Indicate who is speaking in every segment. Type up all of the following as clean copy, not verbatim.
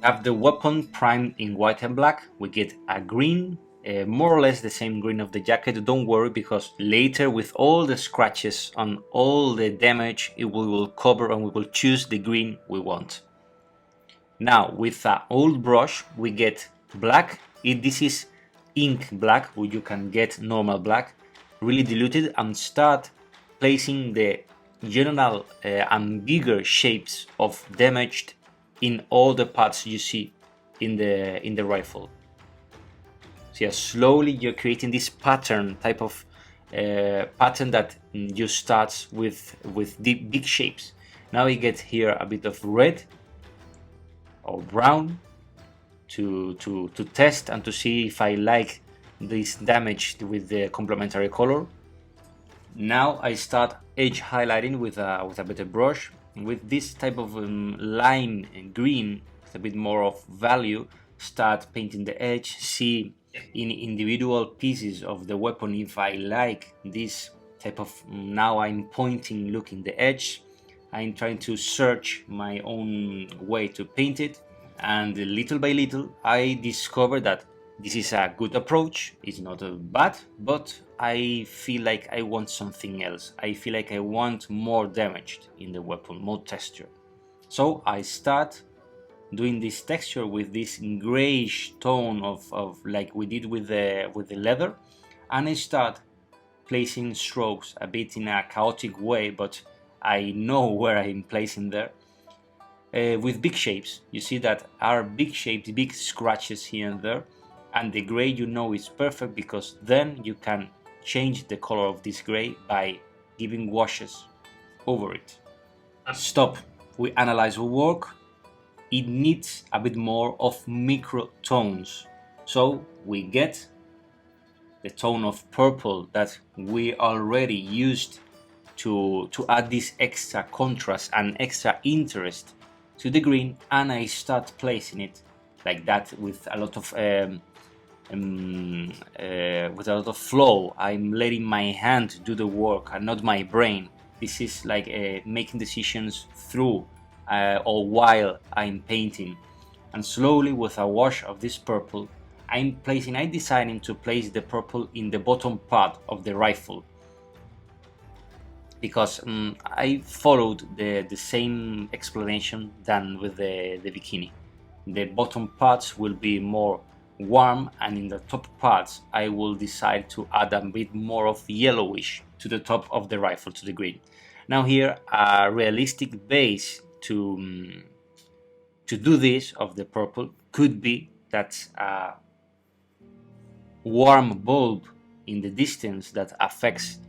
Speaker 1: Have the weapon primed in white and black. We get a green, more or less the same green of the jacket. Don't worry, because later with all the scratches on all the damage, we will cover and we will choose the green we want. Now with an old brush we get black. This is ink black, where you can get normal black, really diluted, and start placing the general and bigger shapes of damaged in all the parts you see in the rifle. So yeah, slowly you're creating this pattern type of pattern that you start with the big shapes. Now you get here a bit of red or brown to test and to see if I like this damage with the complementary color. Now I start edge highlighting with a better brush. With this type of lime green with a bit more of value, start painting the edge, see in individual pieces of the weapon if I like this type of, now I'm pointing look in the edge. I'm trying to search my own way to paint it, and little by little I discovered that this is a good approach. It's not bad, but I feel like I want something else. I feel like I want more damage in the weapon, more texture. So I start doing this texture with this grayish tone of like we did with the leather, and I start placing strokes a bit in a chaotic way, but I know where I'm placing there. With big shapes, you see that are big shapes, big scratches here and there, and the gray is perfect, because then you can change the color of this gray by giving washes over it. Stop. We analyze our work. It needs a bit more of micro tones, so we get the tone of purple that we already used to add this extra contrast and extra interest to the green, and I start placing it like that with a lot of flow. I'm letting my hand do the work and not my brain. This is like making decisions through or while I'm painting. And slowly with a wash of this purple, I'm deciding to place the purple in the bottom part of the rifle, because I followed the same explanation than with the bikini. The bottom parts will be more warm, and in the top parts I will decide to add a bit more of yellowish to the top of the rifle, to the green. Now here a realistic base to do this of the purple could be that a warm bulb in the distance that affects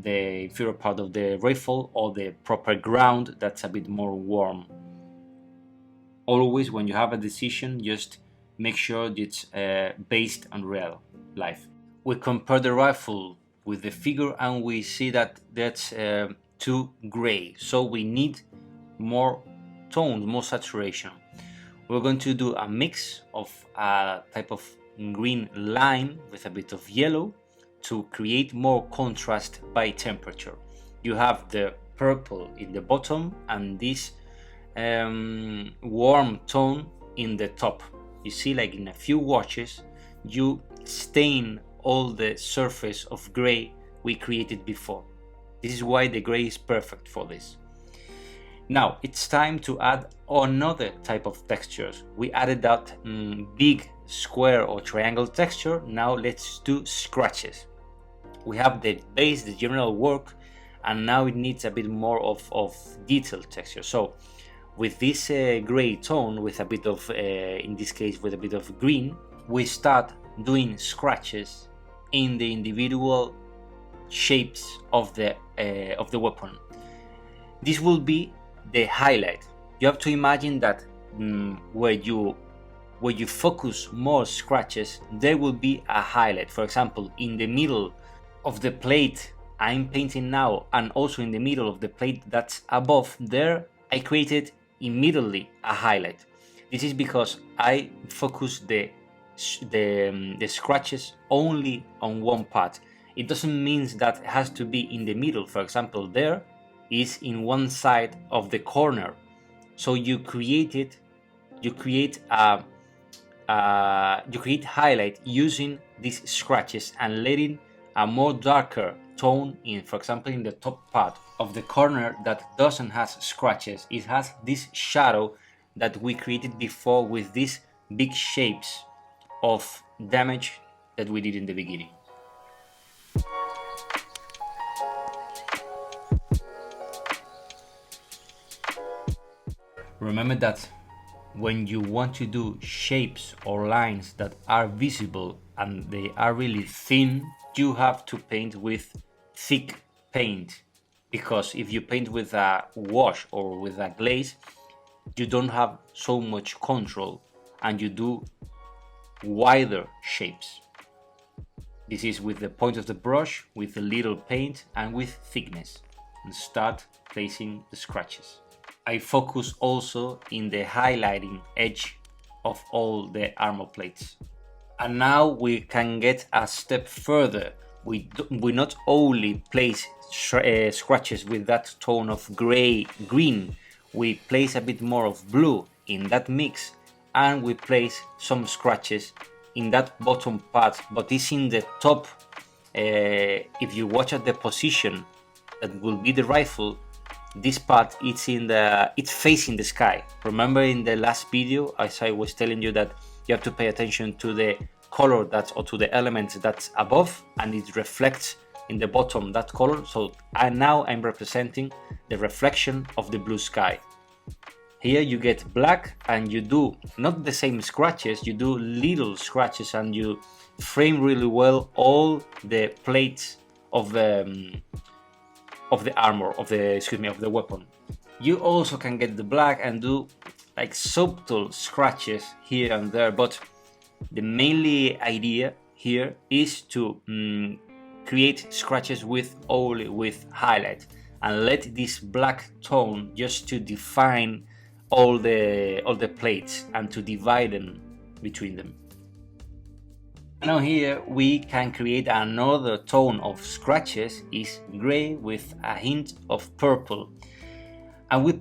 Speaker 1: the inferior part of the rifle, or the proper ground that's a bit more warm. Always when you have a decision, just make sure it's based on real life. We compare the rifle with the figure and we see that that's too gray, so we need more tone, more saturation. We're going to do a mix of a type of green lime with a bit of yellow to create more contrast by temperature. You have the purple in the bottom and this warm tone in the top. You see, like in a few washes, you stain all the surface of gray we created before. This is why the gray is perfect for this. Now it's time to add another type of textures. We added that big square or triangle texture. Now let's do scratches. We have the base, the general work, and now it needs a bit more of detailed texture. So with this gray tone, with a bit of, in this case, with a bit of green, we start doing scratches in the individual shapes of the weapon. This will be the highlight. You have to imagine that where you focus more scratches, there will be a highlight. For example, in the middle of the plate I'm painting now, and also in the middle of the plate that's above there, I created immediately a highlight. This is because I focus the scratches only on one part. It doesn't mean that it has to be in the middle. For example, there is in one side of the corner, so you create it you create highlight using these scratches and letting a more darker tone in, for example, in the top part of the corner that doesn't have scratches. It has this shadow that we created before with these big shapes of damage that we did in the beginning. Remember that when you want to do shapes or lines that are visible and they are really thin, you have to paint with thick paint, because if you paint with a wash or with a glaze, you don't have so much control and you do wider shapes. This is with the point of the brush, with a little paint and with thickness, and start placing the scratches. I focus also in the highlighting edge of all the armor plates. And now we can get a step further. We not only place scratches with that tone of green, we place a bit more of blue in that mix, and we place some scratches in that bottom part, but it's in the top. If you watch at the position that will be the rifle, this part it's facing the sky. Remember in the last video, as I was telling you, that you have to pay attention to the color or to the element that's above, and it reflects in the bottom that color. So now I'm representing the reflection of the blue sky. Here you get black, and you do not the same scratches, you do little scratches, and you frame really well all the plates of the armor, of the weapon. You also can get the black and do like subtle scratches here and there, but the mainly idea here is to create scratches only with highlight, and let this black tone just to define all the plates and to divide them between them. Now here we can create another tone of scratches, is gray with a hint of purple, and we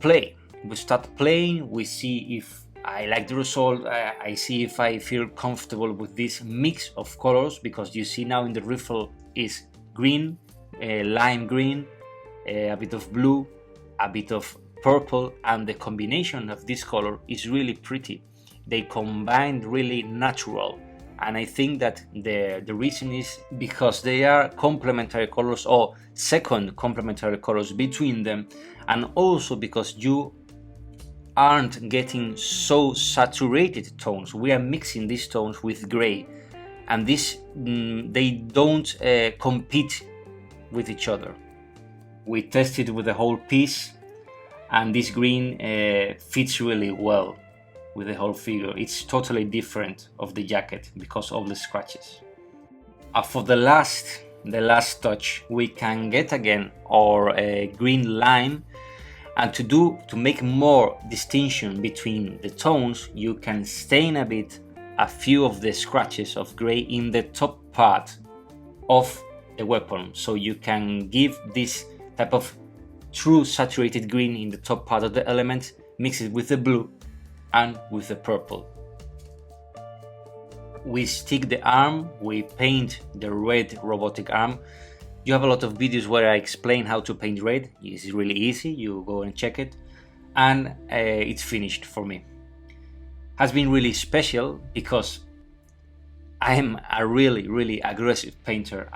Speaker 1: start playing, we see if I like the result, I see if I feel comfortable with this mix of colors, because you see now in the rifle is green, lime green, a bit of blue, a bit of purple, and the combination of this color is really pretty. They combine really natural. And I think that the reason is because they are complementary colors, or second complementary colors between them, and also because you aren't getting so saturated tones. We are mixing these tones with gray, and they don't compete with each other. We tested with the whole piece, and this green fits really well with the whole figure. It's totally different of the jacket because of the scratches. For the last touch, we can get again our green lime, and to make more distinction between the tones, you can stain a few of the scratches of gray in the top part of the weapon, so you can give this type of true saturated green in the top part of the element, mix it with the blue and with the purple. We stick the arm, we paint the red robotic arm. You have a lot of videos where I explain how to paint red. It's really easy, you go and check it, and it's finished for me. Has been really special because I am a really aggressive painter.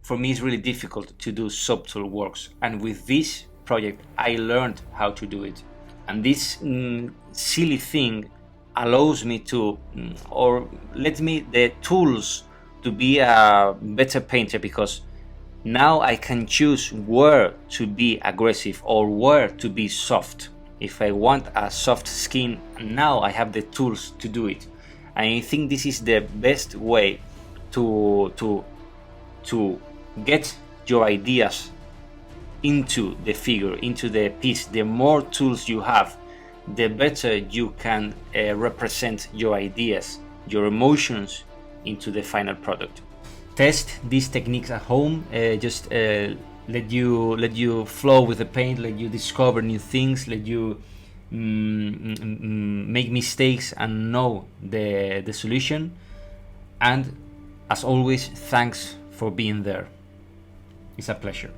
Speaker 1: For me it's really difficult to do subtle works, and with this project I learned how to do it. And this silly thing allows me to, or let me the tools to be a better painter, because now I can choose where to be aggressive or where to be soft. If I want a soft skin, now I have the tools to do it. And I think this is the best way to get your ideas into the figure, into the piece. The more tools you have, the better you can represent your ideas, your emotions into the final product. Test these techniques at home. Just let you flow with the paint, let you discover new things, let you make mistakes and know the solution. And as always, thanks for being there. It's a pleasure.